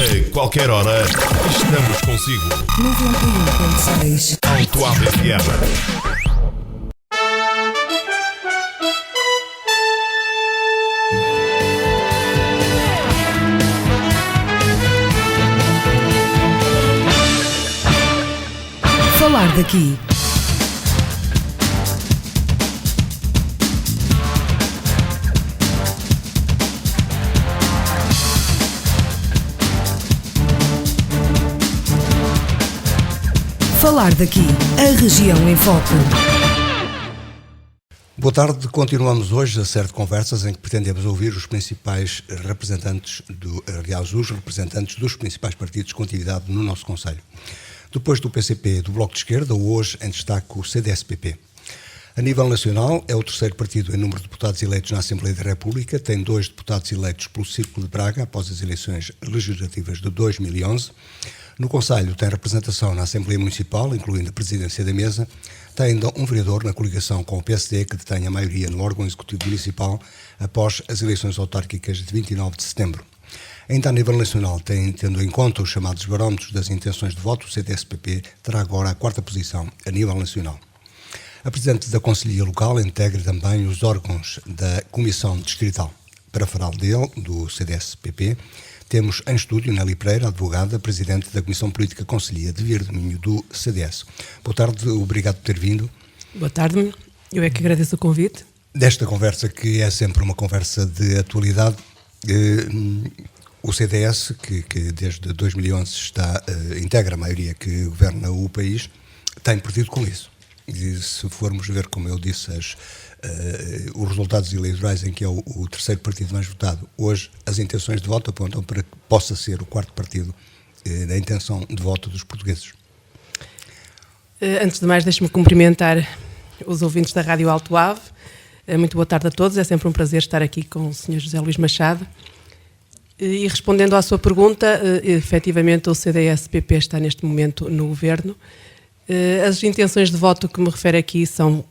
A qualquer hora, estamos consigo. 91.6 Altoave FM. Falar daqui. Falar daqui, a região em foco. Boa tarde, continuamos hoje a série de conversas em que pretendemos ouvir os principais representantes, os representantes dos principais partidos com atividade no nosso concelho. Depois do PCP e do Bloco de Esquerda, hoje em destaque o CDS-PP. A nível nacional, é o terceiro partido em número de deputados eleitos na Assembleia da República, tem 2 deputados eleitos pelo Círculo de Braga após as eleições legislativas de 2011. No Conselho tem representação na Assembleia Municipal, incluindo a presidência da mesa, tem ainda um vereador na coligação com o PSD que detém a maioria no órgão executivo municipal após as eleições autárquicas de 29 de setembro. Ainda a nível nacional, tendo em conta os chamados barómetros das intenções de voto, o CDS-PP terá agora a 4ª posição a nível nacional. A Presidente da Conselhia Local integra também os órgãos da Comissão Distrital. Para falar dele, do CDS-PP, temos em estúdio Nélia Pereira, advogada, Presidente da Comissão Política Conselhia de Via do Minho do CDS. Boa tarde, obrigado por ter vindo. Boa tarde, eu é que agradeço o convite. Desta conversa, que é sempre uma conversa de atualidade, o CDS, que desde 2011 integra a maioria que governa o país, tem perdido com isso. E se formos ver, como eu disse, os resultados eleitorais em que é o terceiro partido mais votado, hoje as intenções de voto apontam para que possa ser o 4º partido da intenção de voto dos portugueses. Antes de mais, deixe-me cumprimentar os ouvintes da Rádio Altoave. Muito boa tarde a todos, é sempre um prazer estar aqui com o Sr. José Luís Machado. E respondendo à sua pergunta, efetivamente o CDS-PP está neste momento no governo. As intenções de voto que me refere aqui são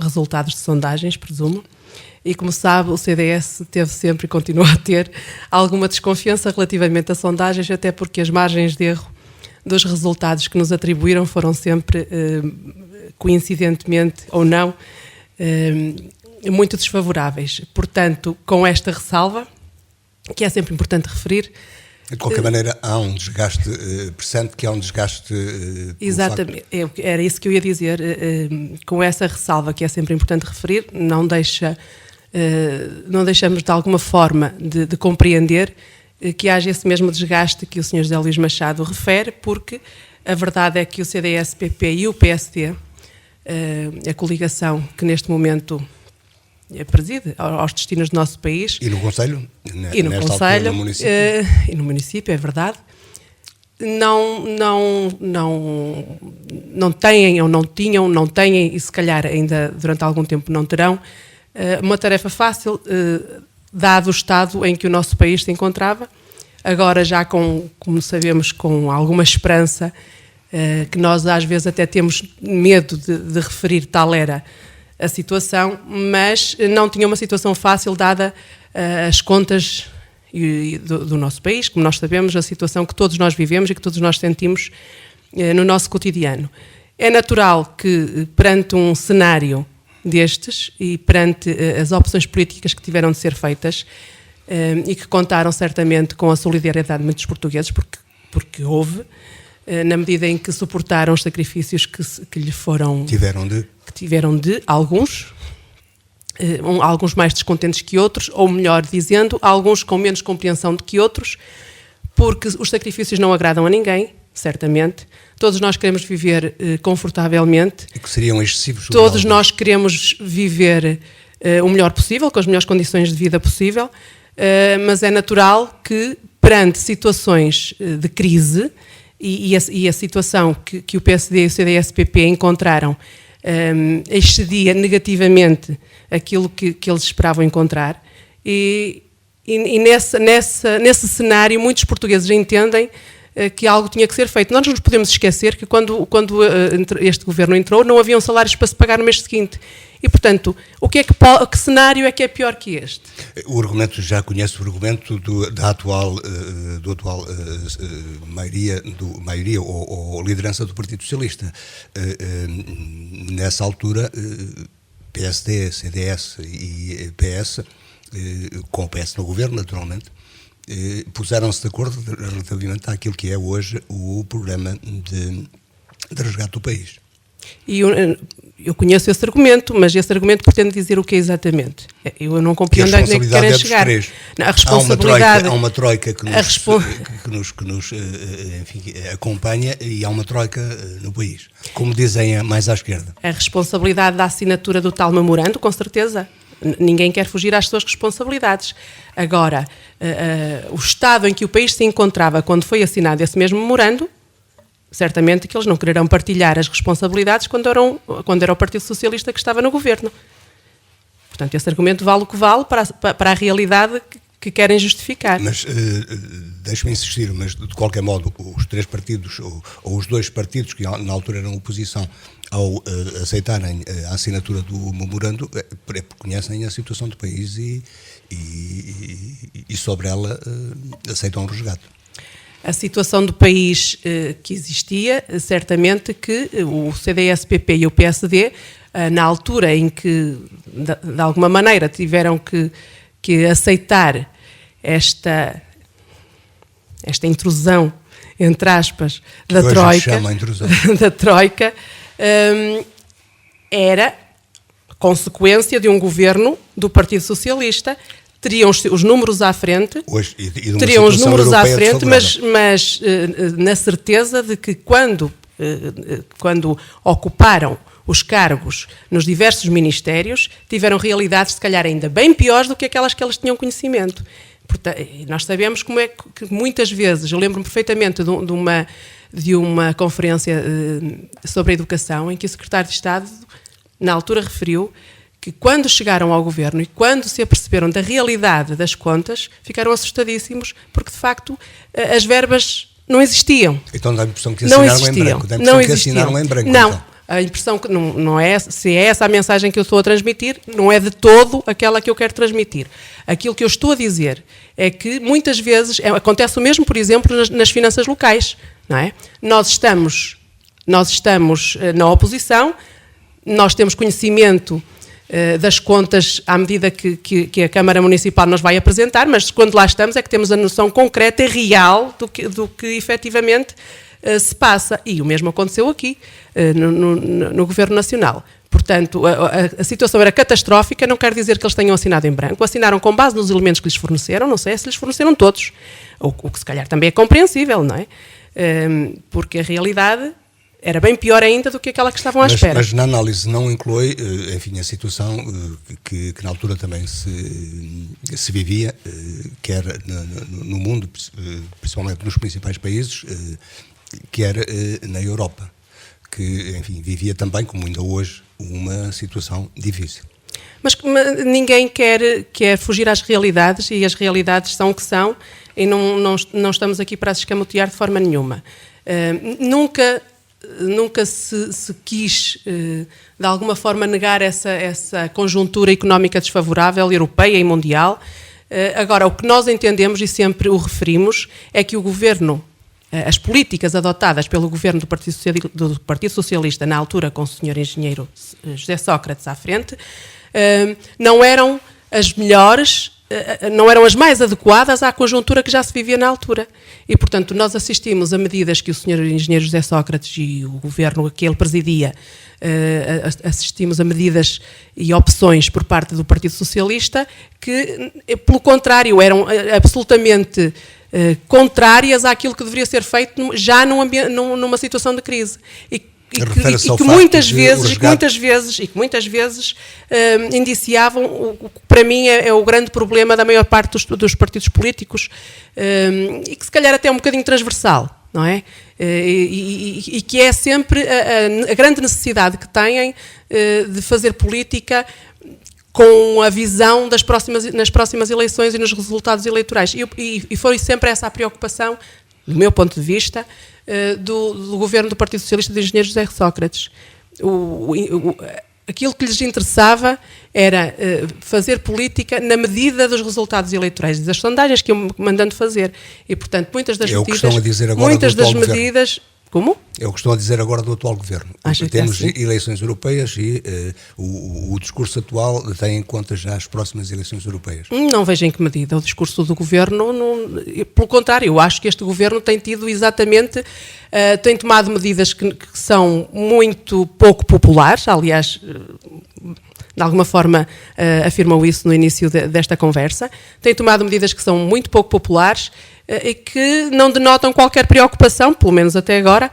resultados de sondagens, presumo, e como sabe o CDS teve sempre e continua a ter alguma desconfiança relativamente a sondagens, até porque as margens de erro dos resultados que nos atribuíram foram sempre, coincidentemente ou não, muito desfavoráveis. Portanto, com esta ressalva, que é sempre importante referir. De qualquer maneira, há um desgaste, pressente que há um desgaste... Exatamente, era isso que eu ia dizer. Com essa ressalva, que é sempre importante referir, não deixamos de alguma forma de compreender que haja esse mesmo desgaste que o Sr. José Luís Machado refere, porque a verdade é que o CDS-PP e o PSD, a coligação que neste momento preside aos destinos do nosso país. E no Conselho? E no Conselho, e no município, é verdade. Não têm ou não tinham, não têm e se calhar ainda durante algum tempo não terão uma tarefa fácil, dado o estado em que o nosso país se encontrava. Agora já como sabemos, com alguma esperança, que nós às vezes até temos medo de referir, tal era a situação, mas não tinha uma situação fácil dada as contas do nosso país, como nós sabemos, a situação que todos nós vivemos e que todos nós sentimos no nosso cotidiano. É natural que perante um cenário destes e perante as opções políticas que tiveram de ser feitas e que contaram certamente com a solidariedade de muitos portugueses, porque houve, na medida em que suportaram os sacrifícios que lhe foram... Tiveram de alguns mais descontentes que outros, ou melhor dizendo, alguns com menos compreensão do que outros, porque os sacrifícios não agradam a ninguém, certamente. Todos nós queremos viver confortavelmente. E que seriam excessivos. Todos nós queremos viver o melhor possível, com as melhores condições de vida possível, mas é natural que, perante situações de crise, e a situação que o PSD e o CDS-PP encontraram excedia negativamente aquilo que eles esperavam encontrar, e nesse cenário muitos portugueses entendem que algo tinha que ser feito. Nós não nos podemos esquecer que quando este governo entrou, não haviam salários para se pagar no mês seguinte. E, portanto, que cenário é que é pior que este? O argumento, já conhece o argumento da atual maioria ou liderança do Partido Socialista. Nessa altura, PSD, CDS e PS, com o PS no governo, naturalmente, puseram-se de acordo relativamente àquilo que é hoje o programa de resgate do país. E eu conheço esse argumento, mas esse argumento pretende dizer o que é exatamente? Eu não compreendo onde é que querem chegar. A responsabilidade... Há uma troika que nos acompanha, e há uma troika no país, como dizem mais à esquerda. A responsabilidade da assinatura do tal memorando, com certeza. Ninguém quer fugir às suas responsabilidades. Agora, o estado em que o país se encontrava quando foi assinado esse mesmo memorando, certamente que eles não quererão partilhar as responsabilidades quando era o Partido Socialista que estava no governo. Portanto, esse argumento vale o que vale para a realidade que querem justificar. Mas, deixe-me insistir, mas de qualquer modo, os três partidos, ou os dois partidos que na altura eram oposição, ao aceitarem a assinatura do memorando, conhecem a situação do país e sobre ela aceitam o resgate. A situação do país que existia, certamente que o CDS-PP e o PSD, na altura em que, de alguma maneira, tiveram que aceitar esta intrusão, entre aspas, da Troika, era consequência de um governo do Partido Socialista. Teriam os números à frente, mas na certeza de que quando ocuparam os cargos nos diversos ministérios, tiveram realidades, se calhar, ainda bem piores do que aquelas que eles tinham conhecimento. Portanto, nós sabemos como é que muitas vezes, eu lembro-me perfeitamente de uma conferência sobre a educação, em que o secretário de Estado, na altura, referiu que quando chegaram ao governo e quando se aperceberam da realidade das contas, ficaram assustadíssimos, porque de facto as verbas não existiam. Então dá a impressão que assinaram em branco. Não, então. A impressão que não é, se é essa a mensagem que eu estou a transmitir, não é de todo aquela que eu quero transmitir. Aquilo que eu estou a dizer é que muitas vezes, acontece o mesmo, por exemplo, nas finanças locais, não é? Nós estamos na oposição, nós temos conhecimento das contas à medida que a Câmara Municipal nos vai apresentar, mas quando lá estamos é que temos a noção concreta e real do que efetivamente se passa. E o mesmo aconteceu aqui, no Governo Nacional. Portanto, a situação era catastrófica, não quer dizer que eles tenham assinado em branco. Assinaram com base nos elementos que lhes forneceram, não sei se lhes forneceram todos, o que se calhar também é compreensível, não é? Porque a realidade era bem pior ainda do que aquela que estavam à espera. Mas na análise não inclui, enfim, a situação que na altura também se vivia, quer no mundo, principalmente nos principais países, quer na Europa, que, enfim, vivia também, como ainda hoje, uma situação difícil. Mas ninguém quer fugir às realidades, e as realidades são o que são, e não estamos aqui para as escamotear de forma nenhuma. Nunca se quis, de alguma forma, negar essa conjuntura económica desfavorável, europeia e mundial. Agora, o que nós entendemos, e sempre o referimos, é que o governo, as políticas adotadas pelo governo do Partido Socialista, na altura com o Sr. Engenheiro José Sócrates à frente, não eram as melhores, não eram as mais adequadas à conjuntura que já se vivia na altura. E, portanto, nós assistimos a medidas que o Sr. Engenheiro José Sócrates e o governo que ele presidia, assistimos a medidas e opções por parte do Partido Socialista que, pelo contrário, eram absolutamente contrárias àquilo que deveria ser feito já numa situação de crise. E que muitas vezes indiciavam o que para mim é o grande problema da maior parte dos partidos políticos, e que se calhar até é um bocadinho transversal, não é? E que é sempre a grande necessidade que têm de fazer política com a visão nas próximas eleições e nos resultados eleitorais. E foi sempre essa a preocupação do meu ponto de vista, do governo do Partido Socialista do engenheiro José Sócrates. Aquilo que lhes interessava era fazer política na medida dos resultados eleitorais, das sondagens que iam mandando fazer. E, portanto, muitas das medidas... Como? É o que estão a dizer agora do atual governo. Temos eleições europeias e o discurso atual tem em conta já as próximas eleições europeias. Não vejo em que medida o discurso do governo. Pelo contrário, eu acho que este governo tem tido exatamente, tem tomado medidas que são muito pouco populares, aliás, de alguma forma afirmam isso no início desta conversa, tem tomado medidas que são muito pouco populares e que não denotam qualquer preocupação, pelo menos até agora,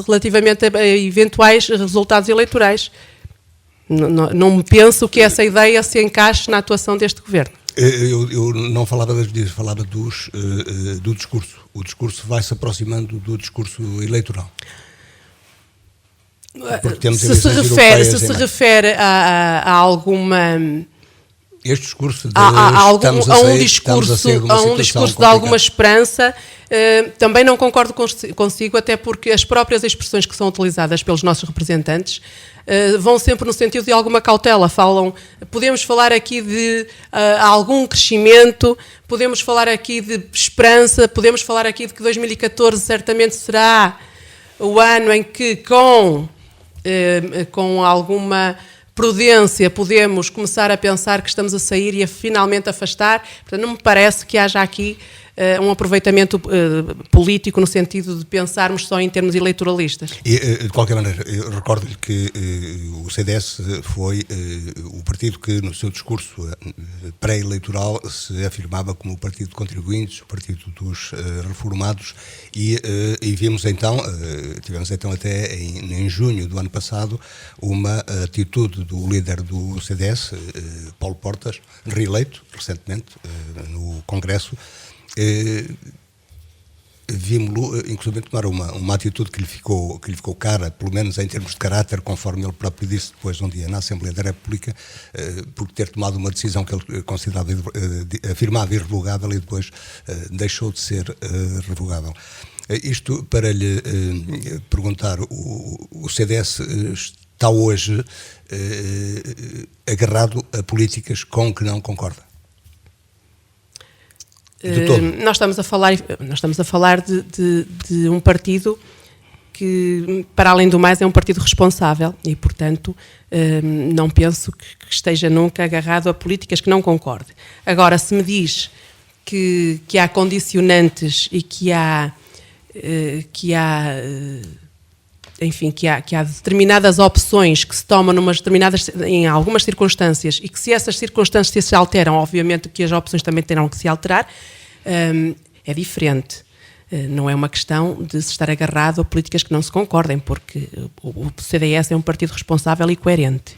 relativamente a eventuais resultados eleitorais. Não penso que essa ideia se encaixe na atuação deste governo. Eu não falava das medidas, falava do discurso. O discurso vai se aproximando do discurso eleitoral. Se se refere a alguma... Este discurso a um discurso de alguma esperança, também não concordo consigo, até porque as próprias expressões que são utilizadas pelos nossos representantes vão sempre no sentido de alguma cautela. Podemos falar aqui de algum crescimento, podemos falar aqui de esperança, podemos falar aqui de que 2014 certamente será o ano em que com alguma prudência podemos começar a pensar que estamos a sair e a finalmente afastar. Portanto, não me parece que haja aqui um aproveitamento político no sentido de pensarmos só em termos eleitoralistas. E, de qualquer maneira, eu recordo-lhe que o CDS foi o partido que no seu discurso pré-eleitoral se afirmava como o partido de contribuintes, o partido dos reformados e vimos então, tivemos então até em junho do ano passado uma atitude do líder do CDS, Paulo Portas, reeleito recentemente no Congresso. Vimos-lo, inclusive, tomar uma atitude que lhe ficou cara, pelo menos em termos de caráter, conforme ele próprio disse depois um dia na Assembleia da República, por ter tomado uma decisão que ele considerava, afirmava irrevogável e depois deixou de ser revogável. Isto para lhe perguntar, o CDS está hoje agarrado a políticas com que não concorda? Nós estamos a falar de um partido que, para além do mais, é um partido responsável e, portanto, não penso que esteja nunca agarrado a políticas que não concorde. Agora, se me diz que há condicionantes e que há determinadas opções que se tomam em algumas circunstâncias e que, se essas circunstâncias se alteram, obviamente que as opções também terão que se alterar, é diferente. Não é uma questão de se estar agarrado a políticas que não se concordem, porque o CDS é um partido responsável e coerente.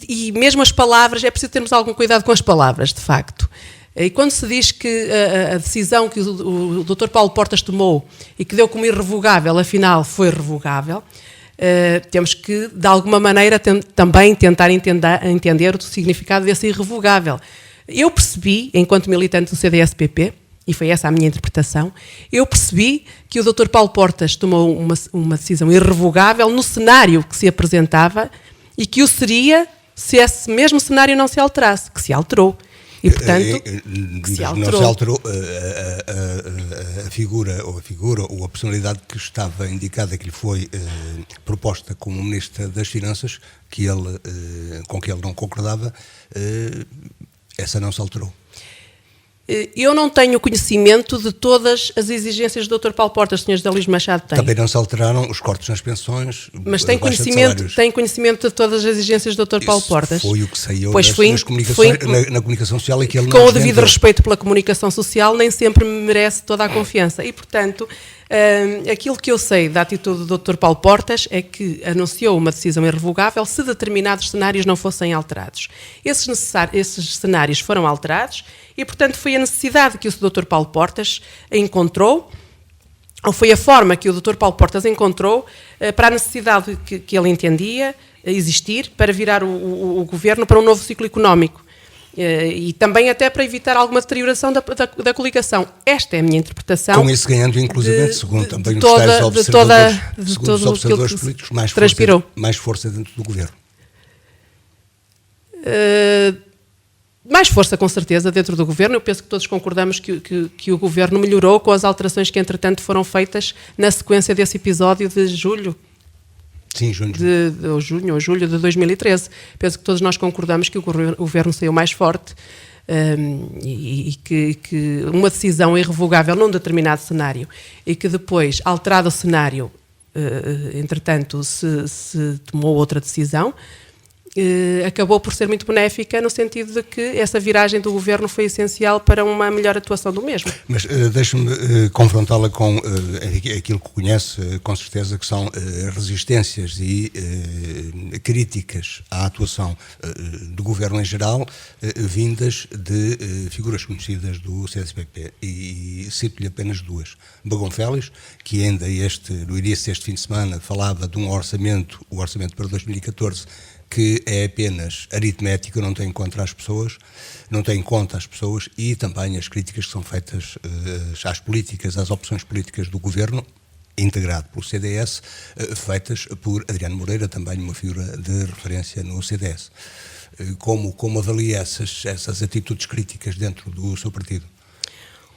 E mesmo as palavras, é preciso termos algum cuidado com as palavras, de facto. E quando se diz que a decisão que o Dr. Paulo Portas tomou e que deu como irrevogável, afinal foi revogável, temos que, de alguma maneira, também tentar entender o significado desse irrevogável. Eu percebi, enquanto militante do CDS-PP, e foi essa a minha interpretação, eu percebi que o Dr. Paulo Portas tomou uma decisão irrevogável no cenário que se apresentava e que o seria se esse mesmo cenário não se alterasse, que se alterou. E, portanto, que se alterou. Não se alterou a figura ou a personalidade que estava indicada, que lhe foi proposta como Ministro das Finanças, com que ele não concordava, essa não se alterou. Eu não tenho conhecimento de todas as exigências do Dr. Paulo Portas, o Sr. José Luís Machado tem. Também não se alteraram os cortes nas pensões, mas tem conhecimento de todas as exigências do Dr. Paulo Portas? Foi o que saiu na comunicação social e que ele não com o devido respeito pela comunicação social, nem sempre merece toda a confiança. E, portanto, aquilo que eu sei da atitude do Dr. Paulo Portas é que anunciou uma decisão irrevogável se determinados cenários não fossem alterados. Esses cenários foram alterados e, portanto, foi a necessidade que o Dr. Paulo Portas encontrou, ou foi a forma que o Dr. Paulo Portas encontrou para a necessidade que ele entendia existir para virar o governo para um novo ciclo económico. E também até para evitar alguma deterioração da coligação. Esta é a minha interpretação. Com isso ganhando, inclusive, segundo também os toda, tais observadores, segundo os todo observadores que políticos, mais força dentro do governo. Mais força, com certeza, dentro do governo. Eu penso que todos concordamos que o governo melhorou com as alterações que, entretanto, foram feitas na sequência desse episódio de julho. Sim, junho. Junho ou julho de 2013. Penso que todos nós concordamos que o governo saiu mais forte e que uma decisão irrevogável num determinado cenário e que depois, alterado o cenário, entretanto, se tomou outra decisão, acabou por ser muito benéfica no sentido de que essa viragem do governo foi essencial para uma melhor atuação do mesmo. Mas deixe-me confrontá-la com aquilo que conhece, com certeza, que são resistências e críticas à atuação do governo em geral, vindas de figuras conhecidas do CDS-PP. E cito-lhe apenas duas. Bagão Félix, que ainda no início deste fim de semana falava de o orçamento para 2014, que é apenas aritmético, não tem em conta as pessoas, e também as críticas que são feitas às políticas, às opções políticas do governo, integrado pelo CDS, feitas por Adriano Moreira, também uma figura de referência no CDS. Como avalia essas atitudes críticas dentro do seu partido?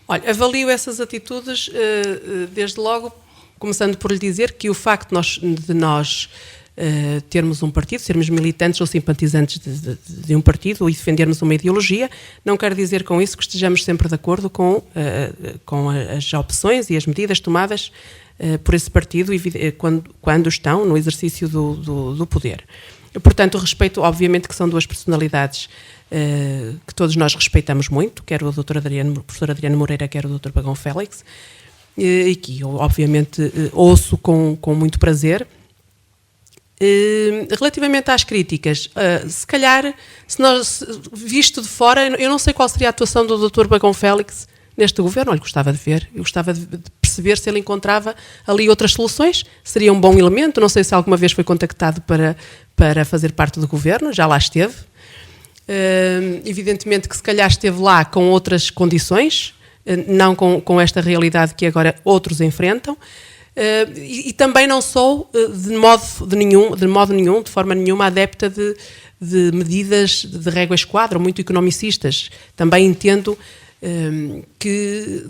Olha, avalio essas atitudes, desde logo, começando por lhe dizer que o facto de nós termos um partido, sermos militantes ou simpatizantes de um partido e defendermos uma ideologia, não quer dizer com isso que estejamos sempre de acordo com as opções e as medidas tomadas por esse partido quando estão no exercício do poder. Portanto, respeito, obviamente, que são duas personalidades que todos nós respeitamos muito, quer o professor Adriano Moreira, quer o Dr. Bagão Félix, e que eu, obviamente, ouço com muito prazer. Relativamente às críticas, se calhar, visto de fora, eu não sei qual seria a atuação do Dr. Bagão Félix neste governo. Olha, gostava de ver, eu gostava de perceber se ele encontrava ali outras soluções, seria um bom elemento. Não sei se alguma vez foi contactado para fazer parte do governo, já lá esteve. Evidentemente que se calhar esteve lá com outras condições, não com esta realidade que agora outros enfrentam. E também não sou de forma nenhuma adepta de medidas de régua esquadra, muito economicistas. Também entendo que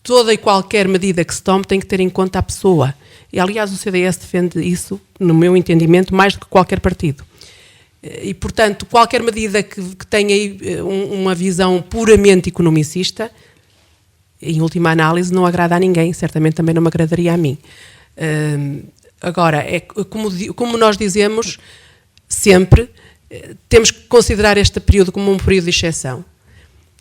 toda e qualquer medida que se tome tem que ter em conta a pessoa. E, aliás, o CDS defende isso, no meu entendimento, mais do que qualquer partido. E, portanto, qualquer medida que tenha aí uma visão puramente economicista, em última análise, não agrada a ninguém, certamente também não me agradaria a mim. Agora, como nós dizemos sempre, temos que considerar este período como um período de exceção.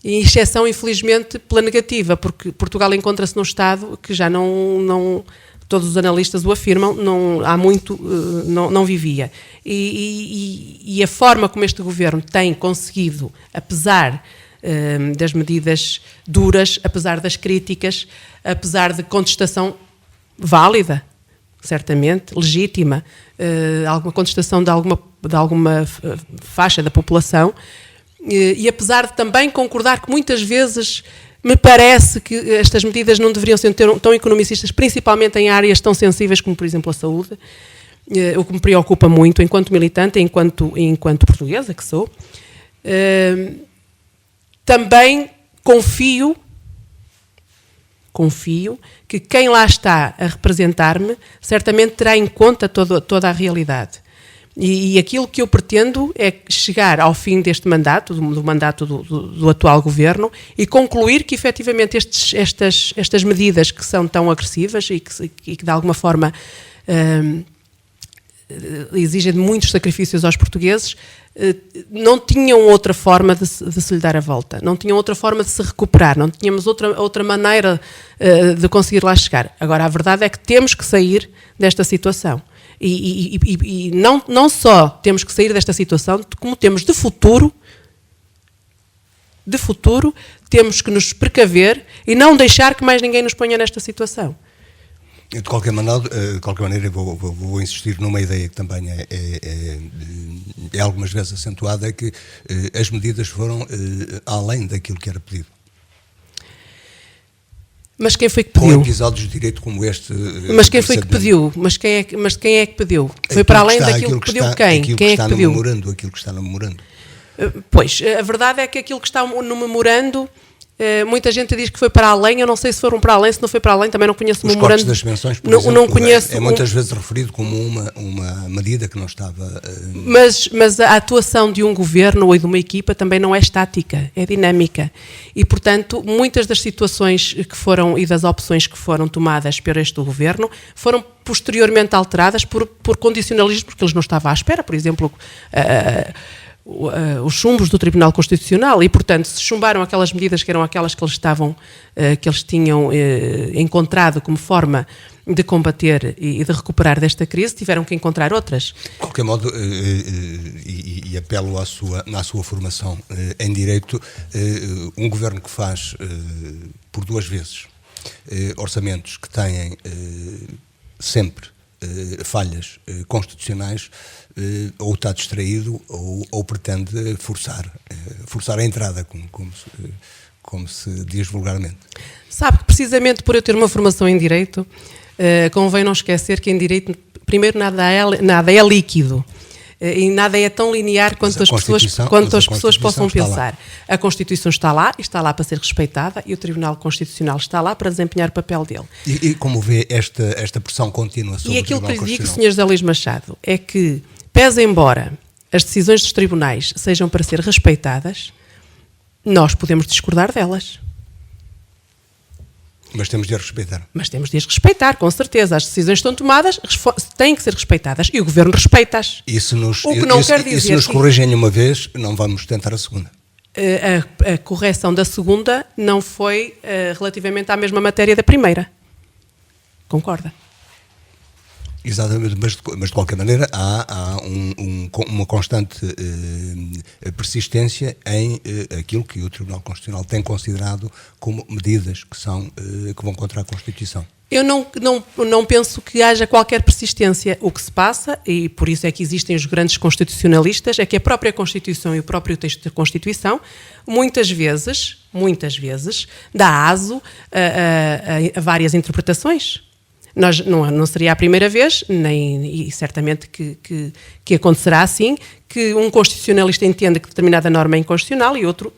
E exceção, infelizmente, pela negativa, porque Portugal encontra-se num estado que já não todos os analistas o afirmam, há muito não vivia. E a forma como este governo tem conseguido, apesar das medidas duras, apesar das críticas, apesar de contestação válida, certamente, legítima, alguma contestação de alguma faixa da população, e apesar de também concordar que muitas vezes me parece que estas medidas não deveriam ser tão economicistas, principalmente em áreas tão sensíveis como, por exemplo, a saúde, o que me preocupa muito enquanto militante e enquanto portuguesa que sou. Também confio que quem lá está a representar-me certamente terá em conta toda a realidade. E aquilo que eu pretendo é chegar ao fim deste mandato, do mandato do atual governo, e concluir que, efetivamente, estas medidas que são tão agressivas e que de alguma forma exigem muitos sacrifícios aos portugueses, não tinham outra forma de se lhe dar a volta, não tinham outra forma de se recuperar, não tínhamos outra maneira de conseguir lá chegar. Agora, a verdade é que temos que sair desta situação. E não só temos que sair desta situação, como temos de futuro, temos que nos precaver e não deixar que mais ninguém nos ponha nesta situação. De qualquer maneira eu vou insistir numa ideia que também é algumas vezes acentuada, é que as medidas foram além daquilo que era pedido. Mas quem foi que Com pediu? episódios de direito como este. Mas quem foi que pediu? Mas quem é que pediu? Foi para além daquilo que pediu quem? Quem é que pediu? Aquilo que está no memorando. Pois, a verdade é que aquilo que está no memorando, muita gente diz que foi para além. Eu não sei se foram para além, se não foi para além, também não conheço o memorando. Os cortes das pensões, por exemplo, não conheço é muitas vezes referido como uma medida que não estava... Mas a atuação de um governo ou de uma equipa também não é estática, é dinâmica. E, portanto, muitas das situações que foram e das opções que foram tomadas por este governo foram posteriormente alteradas por condicionalismos, porque eles não estavam à espera. Por exemplo, os chumbos do Tribunal Constitucional, e portanto se chumbaram aquelas medidas que eram aquelas que eles tinham encontrado como forma de combater e de recuperar desta crise, tiveram que encontrar outras. De qualquer modo, e apelo à sua formação em Direito, um governo que faz por duas vezes orçamentos que têm sempre falhas constitucionais, ou está distraído ou pretende forçar a entrada, como se diz vulgarmente. Sabe que precisamente por eu ter uma formação em Direito, convém não esquecer que em Direito, primeiro, nada é líquido. E nada é tão linear quanto as pessoas possam pensar. A Constituição está lá, e está lá para ser respeitada, e o Tribunal Constitucional está lá para desempenhar o papel dele. E como vê esta pressão contínua sobre o Tribunal Constitucional? E aquilo que lhe digo, Sr. José Luís Machado, é que, pese embora as decisões dos tribunais sejam para ser respeitadas, nós podemos discordar delas. Mas temos de as respeitar. Mas temos de as respeitar, com certeza. As decisões estão tomadas, têm que ser respeitadas, e o Governo respeita-as. O que não quer dizer se nos corrigem uma vez, não vamos tentar a segunda. A correção da segunda não foi relativamente à mesma matéria da primeira. Concorda? Exatamente, mas de qualquer maneira há uma constante persistência em aquilo que o Tribunal Constitucional tem considerado como medidas que vão contra a Constituição. Eu não penso que haja qualquer persistência. O que se passa, e por isso é que existem os grandes constitucionalistas, é que a própria Constituição e o próprio texto da Constituição, muitas vezes, dá aso a várias interpretações. Não seria a primeira vez, e certamente que acontecerá assim, que um constitucionalista entenda que determinada norma é inconstitucional e outro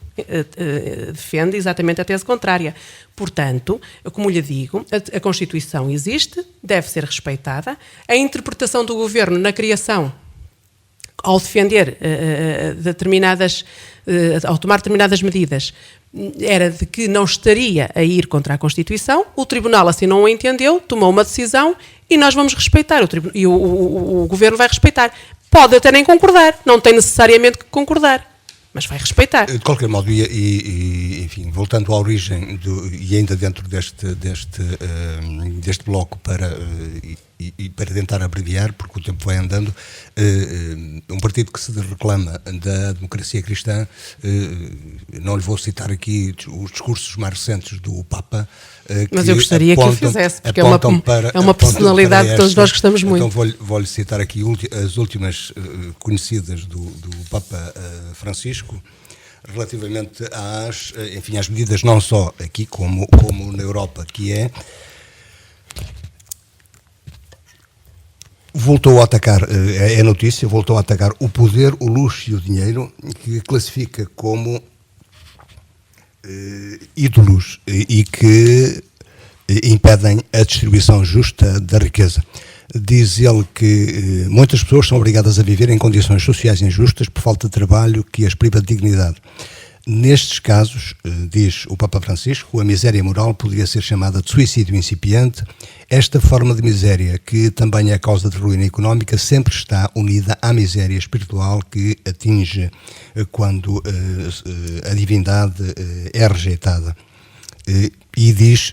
defende exatamente a tese contrária. Portanto, como lhe digo, a Constituição existe, deve ser respeitada. A interpretação do Governo na criação, ao defender ao tomar determinadas medidas, era de que não estaria a ir contra a Constituição. O Tribunal assim não o entendeu, tomou uma decisão e nós vamos respeitar, e o Governo vai respeitar. Pode até nem concordar, não tem necessariamente que concordar, mas vai respeitar. De qualquer modo, enfim, voltando à origem, e ainda dentro deste bloco para tentar abreviar, porque o tempo vai andando, um partido que se reclama da democracia cristã, não lhe vou citar aqui os discursos mais recentes do Papa, mas eu gostaria que o fizesse, porque é uma personalidade que todos nós gostamos muito. Então vou-lhe citar aqui as últimas conhecidas do Papa Francisco, relativamente às medidas não só aqui como na Europa, que voltou a atacar, é notícia, voltou a atacar o poder, o luxo e o dinheiro, que classifica como ídolos e que impedem a distribuição justa da riqueza. Diz ele que muitas pessoas são obrigadas a viver em condições sociais injustas por falta de trabalho que as priva de dignidade. Nestes casos, diz o Papa Francisco, a miséria moral poderia ser chamada de suicídio incipiente. Esta forma de miséria, que também é a causa de ruína económica, sempre está unida à miséria espiritual que atinge quando a divindade é rejeitada. E diz,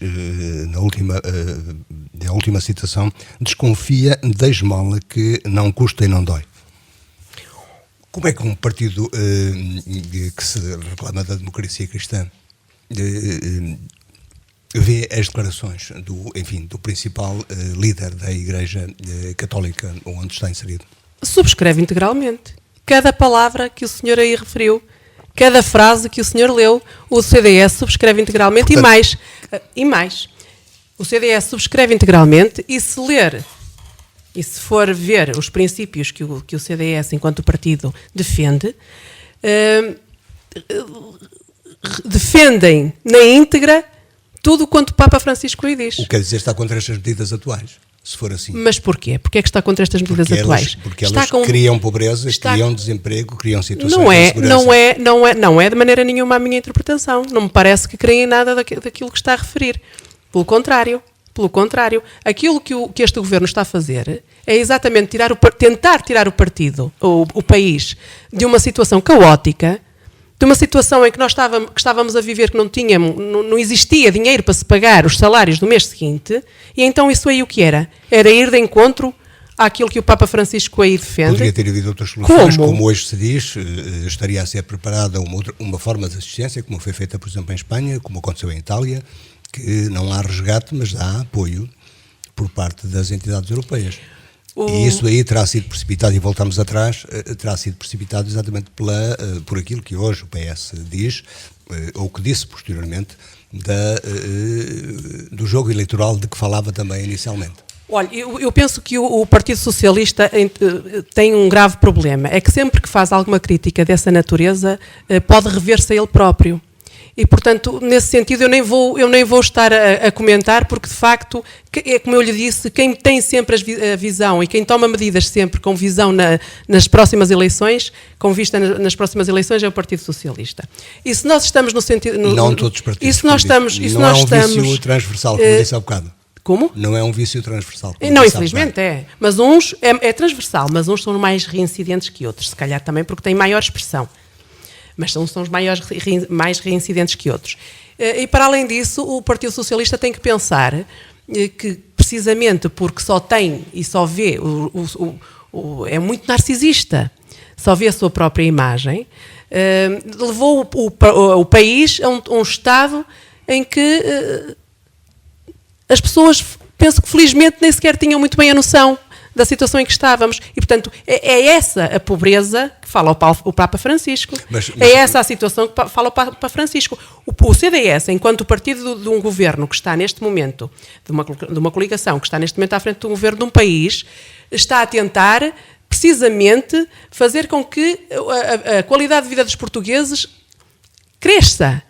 na última citação, desconfia da esmola que não custa e não dói. Como é que um partido que se reclama da democracia cristã vê as declarações do principal líder da Igreja Católica onde está inserido? Subscreve integralmente. Cada palavra que o senhor aí referiu, cada frase que o senhor leu, o CDS subscreve integralmente. Portanto, e mais. O CDS subscreve integralmente e se ler, e se for ver os princípios que o CDS, enquanto partido, defende, defendem na íntegra tudo quanto o Papa Francisco aí diz. O que quer dizer está contra estas medidas atuais, se for assim. Mas porquê? Porquê é que está contra estas medidas atuais? Porque elas criam pobreza, criam desemprego, criam situações de insegurança. Não é de maneira nenhuma a minha interpretação. Não me parece que creem nada daquilo que está a referir. Pelo contrário. Aquilo que este governo está a fazer é exatamente tentar tirar o partido, o país, de uma situação caótica, de uma situação em que estávamos a viver que não existia dinheiro para se pagar os salários do mês seguinte, e então isso aí o que era? Era ir de encontro àquilo que o Papa Francisco aí defende. Poderia ter havido outras soluções, como hoje se diz, estaria a ser preparada uma forma de assistência, como foi feita, por exemplo, em Espanha, como aconteceu em Itália, que não há resgate, mas há apoio por parte das entidades europeias. E isso aí terá sido precipitado, e voltamos atrás, terá sido precipitado exatamente por aquilo que hoje o PS diz, ou que disse posteriormente, do jogo eleitoral de que falava também inicialmente. Olha, eu penso que o Partido Socialista tem um grave problema, é que sempre que faz alguma crítica dessa natureza, pode rever-se a ele próprio. E, portanto, nesse sentido, eu nem vou estar a comentar, porque, de facto, é como eu lhe disse, quem tem sempre a visão e quem toma medidas sempre com visão nas próximas eleições, com vista nas próximas eleições, é o Partido Socialista. E se nós estamos no sentido... Não todos os partidos. E se nós estamos... Não é um vício transversal, como disse há bocado. Como? Não é um vício transversal. Não, infelizmente é. Mas uns é transversal, mas uns são mais reincidentes que outros, se calhar também porque têm maior expressão. Mas são os mais reincidentes que outros. E, para além disso, o Partido Socialista tem que pensar que, precisamente porque só tem e só vê, é muito narcisista, só vê a sua própria imagem, levou o país a um estado em que as pessoas, penso que felizmente, nem sequer tinham muito bem a noção da situação em que estávamos. E, portanto, é essa a pobreza que fala o Papa Francisco. É essa a situação que fala o Papa Francisco. O CDS, enquanto partido de um governo que está neste momento, de uma coligação que está neste momento à frente de um governo de um país, está a tentar, precisamente, fazer com que a qualidade de vida dos portugueses cresça.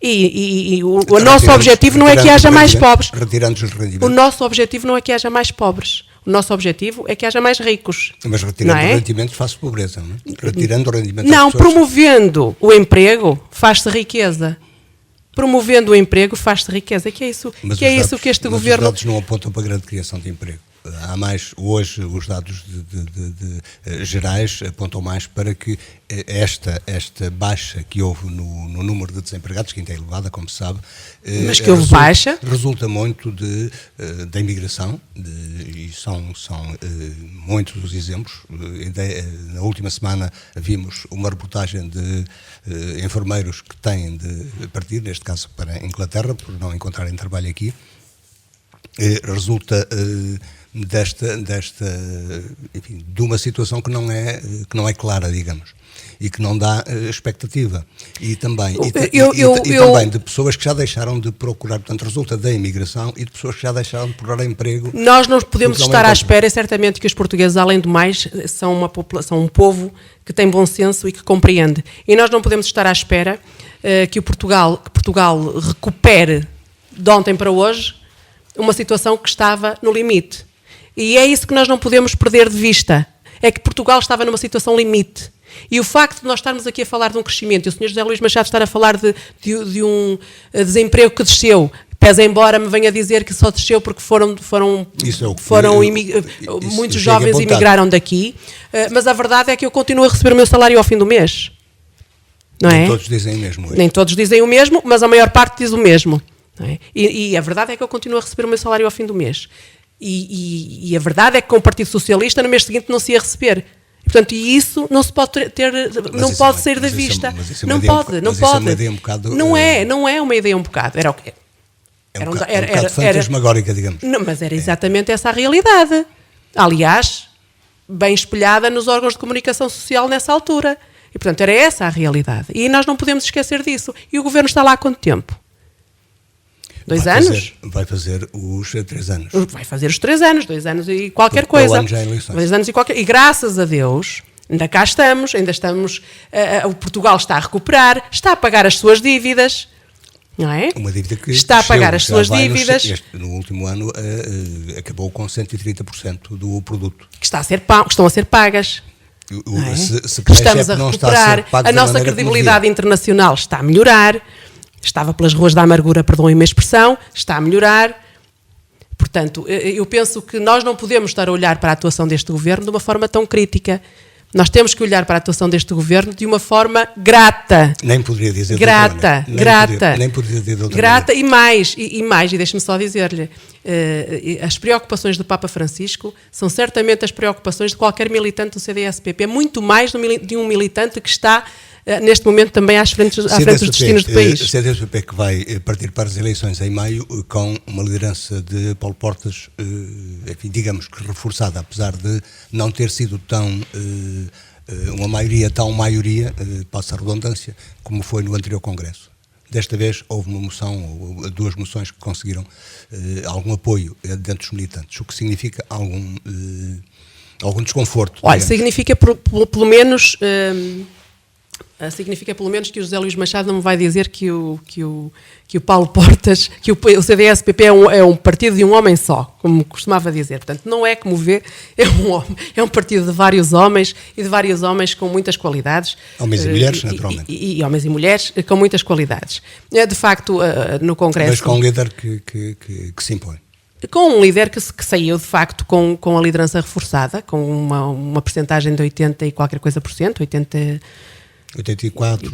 E o nosso objetivo não é que haja mais pobres. Retirando os rendimentos. O nosso objetivo não é que haja mais pobres. O nosso objetivo é que haja mais ricos. Mas retirando os rendimentos faz-se pobreza, não é? Retirando o rendimento não, promovendo o emprego faz-se riqueza. Promovendo o emprego faz-se riqueza. Que é isso que este governo... Os dados não apontam para a grande criação de emprego. Há mais, hoje, os dados gerais apontam mais para que esta baixa que houve no número de desempregados, que ainda é elevada, como se sabe, mas que houve baixa, resulta muito da imigração, e são muitos os exemplos. Na última semana vimos uma reportagem de enfermeiros que têm de partir, neste caso para a Inglaterra, por não encontrarem trabalho aqui. Resulta enfim, de uma situação que não é clara, digamos, e que não dá expectativa. E também de pessoas que já deixaram de procurar, portanto, resulta da imigração e de pessoas que já deixaram de procurar emprego. Nós não podemos estar à espera, é certamente que os portugueses, além do mais, são um povo que tem bom senso e que compreende. E nós não podemos estar à espera que Portugal recupere de ontem para hoje uma situação que estava no limite. E é isso que nós não podemos perder de vista. É que Portugal estava numa situação limite. E o facto de nós estarmos aqui a falar de um crescimento, e o Sr. José Luís Machado estar a falar de um desemprego que desceu, pese embora me venha dizer que só desceu porque muitos jovens emigraram daqui, mas a verdade é que eu continuo a receber o meu salário ao fim do mês. Não é? Nem todos dizem o mesmo. Nem todos dizem o mesmo, mas a maior parte diz o mesmo. Não é? E a verdade é que eu continuo a receber o meu salário ao fim do mês. E a verdade é que com o Partido Socialista no mês seguinte não se ia receber. Portanto, e isso não se pode não pode sair da vista. Não pode. Isso é uma ideia um bocado... Não é uma ideia um bocado. Era o quê? um bocado fantasmagórica, digamos. Não, mas era exatamente essa a realidade. Aliás, bem espelhada nos órgãos de comunicação social nessa altura. E, portanto, era essa a realidade. E nós não podemos esquecer disso. E o governo está lá há quanto tempo? 2 anos? Vai fazer os 3 anos. Vai fazer os 3 anos, 2 anos e qualquer coisa. Ano já é eleições. 2 anos e graças a Deus, ainda cá estamos, o Portugal está a recuperar, está a pagar as suas dívidas, não é? Uma dívida que está a pagar as suas dívidas. No último ano acabou com 130% do produto. Que estão a ser pagas. Se cresce, estamos a recuperar, a nossa credibilidade internacional está a melhorar. Estava pelas ruas da amargura, perdoem-me a expressão, está a melhorar. Portanto, eu penso que nós não podemos estar a olhar para a atuação deste governo de uma forma tão crítica. Nós temos que olhar para a atuação deste governo de uma forma grata. Nem poderia dizer grata. Nem poderia dizer de outra grata maneira. E mais, e deixe-me só dizer-lhe, as preocupações do Papa Francisco são certamente as preocupações de qualquer militante do CDS-PP, muito mais de um militante que está neste momento também à frente dos destinos do país. O CDS-PP que vai partir para as eleições em maio com uma liderança de Paulo Portas, enfim, digamos que reforçada, apesar de não ter sido tão uma maioria, passa a redundância, como foi no anterior Congresso. Desta vez houve uma moção, ou 2 moções que conseguiram algum apoio dentro dos militantes, o que significa algum desconforto. Olha, significa pelo menos... significa pelo menos que o José Luís Machado não me vai dizer que o Paulo Portas, que o CDS-PP é um partido de um homem só, como costumava dizer. Portanto, não é como vê, é um partido de vários homens e de vários homens com muitas qualidades. Homens e mulheres, naturalmente. E homens e mulheres com muitas qualidades. De facto, no Congresso... Mas com um líder que se impõe. Com um líder que saiu, de facto, com a liderança reforçada, com uma percentagem de 80 e qualquer coisa por cento, 84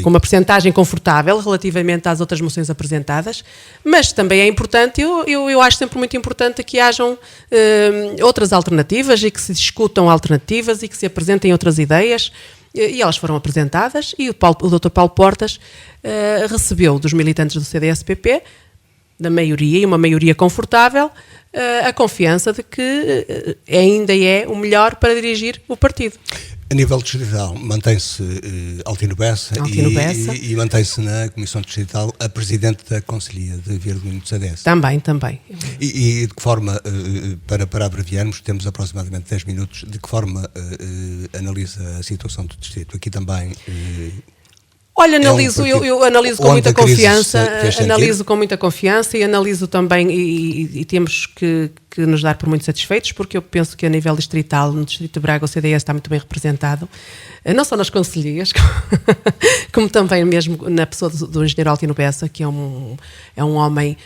com uma percentagem confortável relativamente às outras moções apresentadas, mas também é importante, eu acho sempre muito importante que hajam outras alternativas e que se discutam alternativas e que se apresentem outras ideias, e elas foram apresentadas, e o Dr. Paulo Portas recebeu dos militantes do CDS-PP, da maioria, e uma maioria confortável, a confiança de que ainda é o melhor para dirigir o partido. A nível distrital, mantém-se Altino Bessa e mantém-se na Comissão Distrital a Presidente da Conselhia de Vila do Minho do CDS. Também. E de que forma, para abreviarmos, temos aproximadamente 10 minutos, de que forma analisa a situação do Distrito? Aqui também... Olha, eu analiso com muita confiança, e analiso também, e temos que nos dar por muito satisfeitos, porque eu penso que a nível distrital, no Distrito de Braga, o CDS está muito bem representado, não só nas conselhias, como também mesmo na pessoa do engenheiro Altino Bessa, que é um homem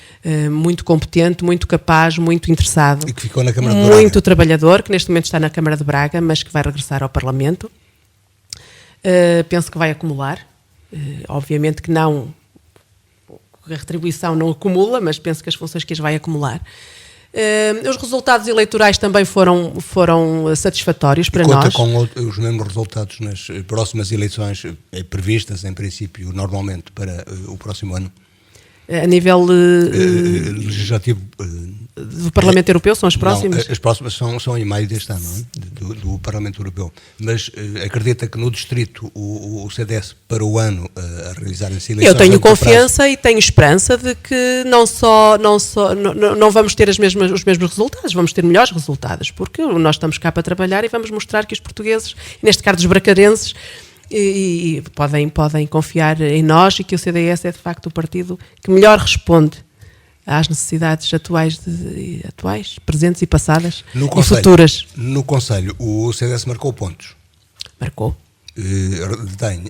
muito competente, muito capaz, muito interessado. E que ficou na Câmara de Braga. Muito trabalhador, que neste momento está na Câmara de Braga, mas que vai regressar ao Parlamento. Penso que vai acumular. Obviamente que não, a retribuição não acumula, mas penso que as funções que as vai acumular. Os resultados eleitorais também foram satisfatórios para nós. Conta com os mesmos resultados nas próximas eleições previstas, em princípio, normalmente para o próximo ano? A nível legislativo do Parlamento Europeu são as próximas? Não, as próximas são em maio deste ano, não é? do Parlamento Europeu. Mas acredita que no Distrito o CDS para o ano a realizar as eleições... Eu tenho confiança e tenho esperança de que não vamos ter os mesmos resultados, vamos ter melhores resultados, porque nós estamos cá para trabalhar e vamos mostrar que os portugueses, neste caso os bracarenses, e podem confiar em nós, e que o CDS é de facto o partido que melhor responde às necessidades atuais, presentes e passadas e futuras. No Conselho, o CDS marcou pontos. Marcou. Tem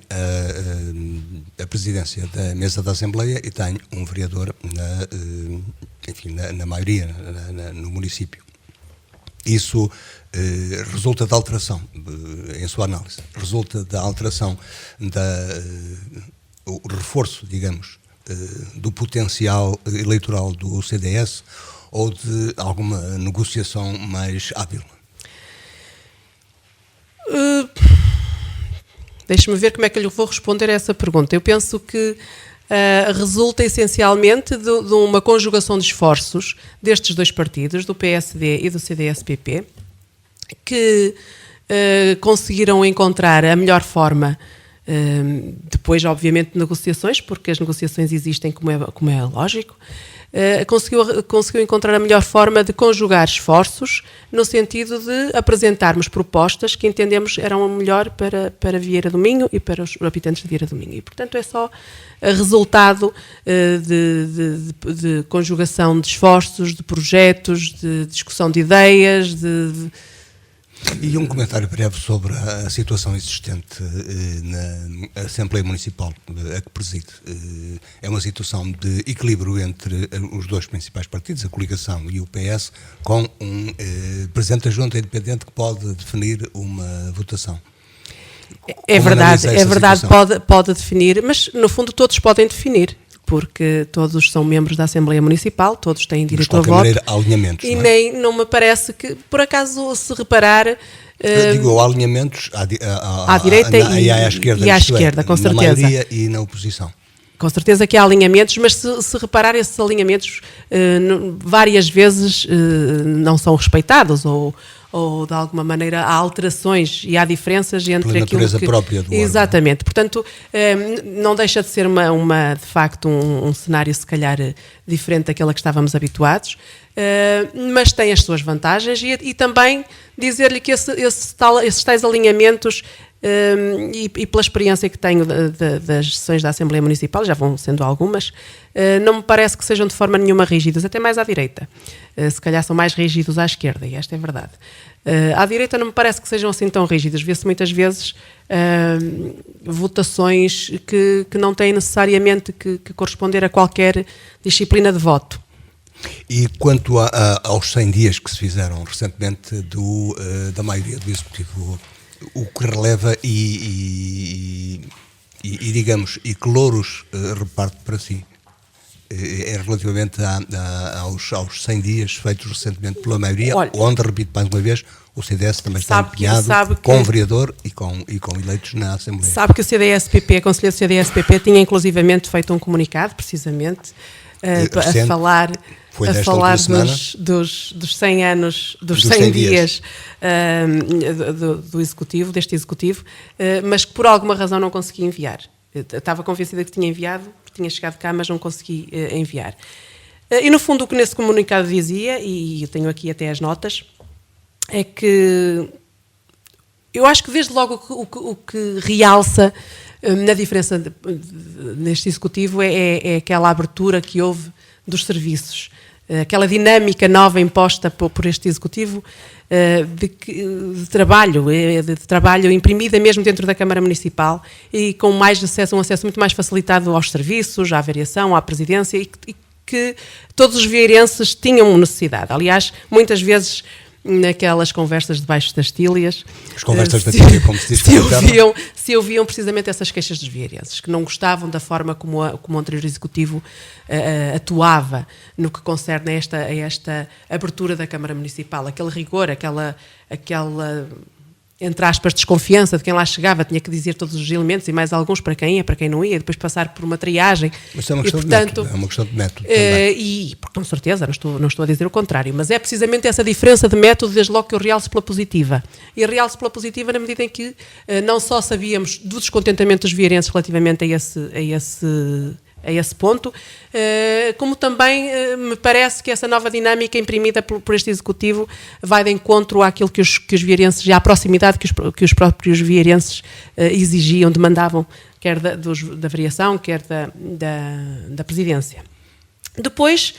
a presidência da mesa da Assembleia e tem um vereador na maioria no município. Isso resulta da alteração, em sua análise, resulta da alteração, o reforço, digamos, do potencial eleitoral do CDS, ou de alguma negociação mais hábil? Deixe-me ver como é que eu lhe vou responder a essa pergunta. Eu penso que resulta essencialmente de uma conjugação de esforços destes dois partidos, do PSD e do CDS-PP, que conseguiram encontrar a melhor forma, depois obviamente de negociações, porque as negociações existem como é lógico, conseguiu encontrar a melhor forma de conjugar esforços no sentido de apresentarmos propostas que entendemos eram melhor para Vieira do Minho e para os habitantes de Vieira do Minho. E, portanto, é só resultado de conjugação de esforços, de projetos, de discussão de ideias, E um comentário breve sobre a situação existente na Assembleia Municipal a que preside. É uma situação de equilíbrio entre os dois principais partidos, a coligação e o PS, com um Presidente da Junta Independente que pode definir uma votação. É verdade, pode definir, mas no fundo todos podem definir, porque todos são membros da Assembleia Municipal, todos têm direito a voto. Maneira, alinhamentos, e não é? nem não me parece que, por acaso, se reparar... Digo, alinhamentos à direita e à esquerda. E à esquerda, com certeza. Na maioria e na oposição. Com certeza que há alinhamentos, mas se reparar, esses alinhamentos várias vezes não são respeitados ou de alguma maneira há alterações e há diferenças entre pela aquilo natureza que... própria do Exatamente. Portanto, não deixa de ser de facto um cenário se calhar diferente daquele a que estávamos habituados, mas tem as suas vantagens e também dizer-lhe que esses tais alinhamentos e pela experiência que tenho das sessões da Assembleia Municipal, já vão sendo algumas, não me parece que sejam de forma nenhuma rígidos, até mais à direita. Se calhar são mais rígidos à esquerda, e esta é verdade. À direita não me parece que sejam assim tão rígidos. Vê-se muitas vezes votações que não têm necessariamente que corresponder a qualquer disciplina de voto. E quanto aos 100 dias que se fizeram recentemente da maioria do Executivo, o que releva e digamos, e que louros reparte para si? É relativamente aos 100 dias feitos recentemente pela maioria, onde, repito mais uma vez, o CDS também está empenhado com vereador e com eleitos na Assembleia. Sabe que o CDS-PP, a Conselheira do CDS-PP, tinha inclusivamente feito um comunicado, precisamente, a falar dos 100 anos, dos 100 dias do Executivo, deste Executivo, mas que por alguma razão não consegui enviar. Eu estava convencida que tinha enviado, tinha chegado cá, mas não consegui enviar. E no fundo o que nesse comunicado dizia, e eu tenho aqui até as notas, é que eu acho que desde logo o que realça na diferença neste Executivo é aquela abertura que houve dos serviços, aquela dinâmica nova imposta por este Executivo de trabalho imprimida mesmo dentro da Câmara Municipal e com mais acesso, um acesso muito mais facilitado aos serviços, à variação, à presidência e que todos os vieirenses tinham necessidade. Aliás, muitas vezes naquelas conversas debaixo das tílias, as conversas da tília, como se diz, se ouviam precisamente essas queixas dos vieirenses, que não gostavam da forma como o anterior Executivo atuava no que concerne a esta abertura da Câmara Municipal, aquele rigor, aquela entre aspas, desconfiança de quem lá chegava, tinha que dizer todos os elementos e mais alguns para quem ia, para quem não ia, depois passar por uma triagem. Mas é uma questão de método, é uma questão de método e com certeza, não estou a dizer o contrário, mas é precisamente essa diferença de método desde logo que eu realço pela positiva. E realço pela positiva na medida em que não só sabíamos do descontentamento dos vieirenses relativamente a esse ponto, como também me parece que essa nova dinâmica imprimida por este Executivo vai de encontro àquilo que os vieirenses, já à proximidade que os próprios vieirenses exigiam, demandavam, quer da variação, quer da presidência. Depois,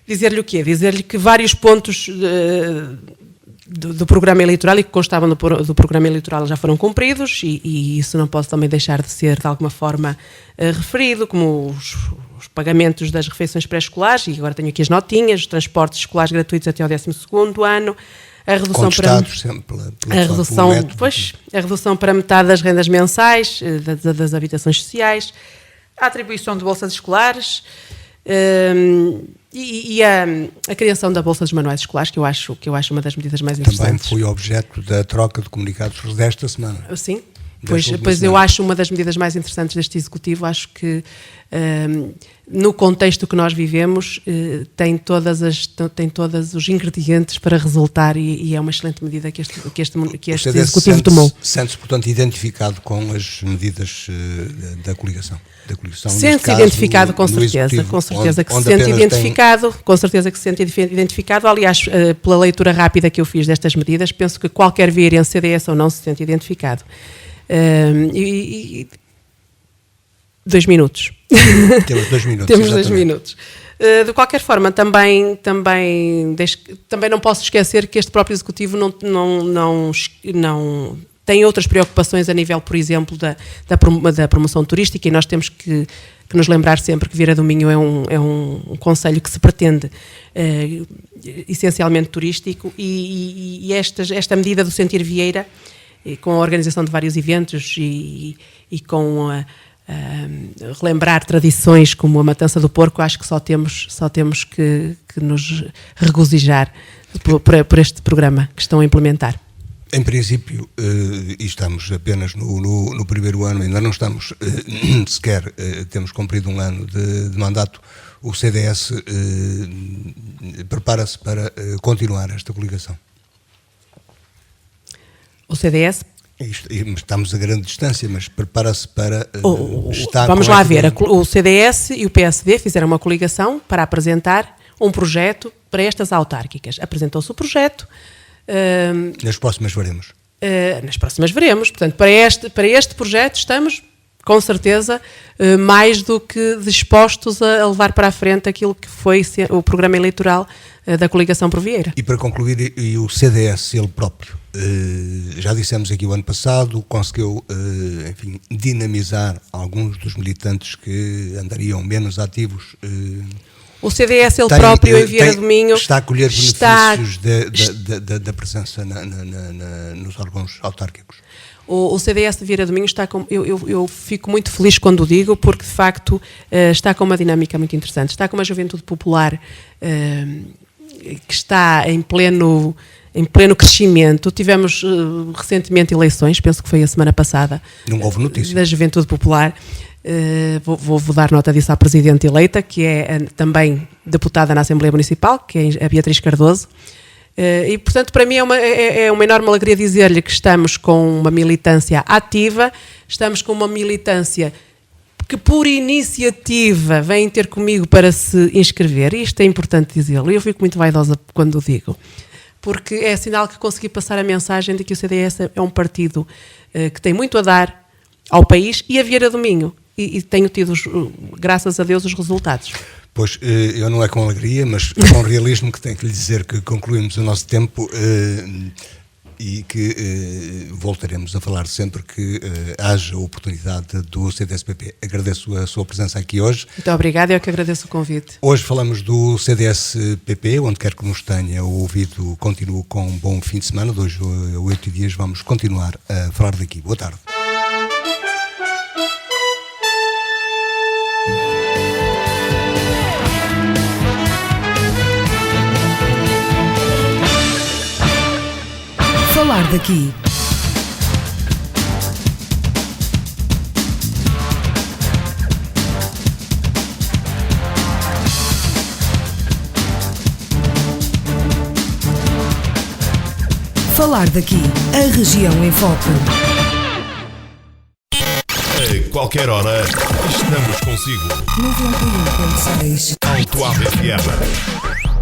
dizer-lhe o quê? Dizer-lhe que vários pontos do programa eleitoral e que constavam do programa eleitoral já foram cumpridos e isso não pode também deixar de ser de alguma forma referido, como os pagamentos das refeições pré-escolares, e agora tenho aqui as notinhas, os transportes escolares gratuitos até ao 12º ano, a redução a redução para metade das rendas mensais, das habitações sociais, a atribuição de bolsas escolares, e a criação da Bolsa dos Manuais Escolares, que eu acho uma das medidas mais interessantes. Também foi objeto da troca de comunicados desta semana. Sim, Pois eu acho uma das medidas mais interessantes deste Executivo. Acho que no contexto que nós vivemos tem todos os ingredientes para resultar e é uma excelente medida que este Executivo tomou. Sente-se, portanto, identificado com as medidas da coligação? Sente-se identificado, com certeza que se sente identificado, com certeza que se sente identificado. Aliás, pela leitura rápida que eu fiz destas medidas, penso que qualquer vieirense CDS ou não se sente identificado. 2 minutos. Temos 2 minutos. Temos 2 minutos. De qualquer forma, também não posso esquecer que este próprio Executivo não tem outras preocupações a nível, por exemplo, da promoção turística, e nós temos que nos lembrar sempre que Vieira do Minho é um concelho que se pretende essencialmente turístico, e esta medida do Sentir Vieira, com a organização de vários eventos e com relembrar tradições como a matança do porco, acho que só temos que nos regozijar por este programa que estão a implementar. Em princípio, e estamos apenas no primeiro ano, ainda não estamos sequer, temos cumprido um ano de mandato, o CDS prepara-se para continuar esta coligação. O CDS? Estamos a grande distância, mas prepara-se para estar... Vamos lá ver, o CDS e o PSD fizeram uma coligação para apresentar um projeto para estas autárquicas. Apresentou-se o projeto... nas próximas veremos. Nas próximas veremos. Portanto, para este projeto estamos, com certeza, mais do que dispostos a levar para a frente aquilo que foi o programa eleitoral da coligação por Vieira. E para concluir, e o CDS, ele próprio, já dissemos aqui o ano passado, conseguiu, enfim, dinamizar alguns dos militantes que andariam menos ativos. O CDS, ele próprio, em Vieira do Minho, está a colher benefícios da presença nos órgãos autárquicos. O CDS de Vieira do Minho está com... Eu fico muito feliz quando o digo, porque de facto está com uma dinâmica muito interessante. Está com uma juventude popular que está em pleno crescimento. Tivemos recentemente eleições, penso que foi a semana passada. Não houve notícia. Da juventude popular. Vou dar nota disso à Presidente eleita, que é também deputada na Assembleia Municipal, que é a Beatriz Cardoso. E, portanto, para mim é uma enorme alegria dizer-lhe que estamos com uma militância ativa, estamos com uma militância que, por iniciativa, vem ter comigo para se inscrever. E isto é importante dizê-lo. Eu fico muito vaidosa quando o digo, porque é sinal que consegui passar a mensagem de que o CDS é um partido que tem muito a dar ao país e a Vieira do Minho. E tenho tido, graças a Deus, os resultados. Pois, eu não é com alegria, mas com realismo que tenho que lhe dizer que concluímos o nosso tempo e que voltaremos a falar sempre que haja oportunidade do CDS-PP. Agradeço a sua presença aqui hoje. Muito obrigada, eu que agradeço o convite. Hoje falamos do CDS-PP, onde quer que nos tenha ouvido, continuo com um bom fim de semana. De hoje a 8 dias vamos continuar a falar daqui. Boa tarde. Falar daqui. Falar daqui. A região em foco. A qualquer hora, estamos consigo. 91.6. Auto FM.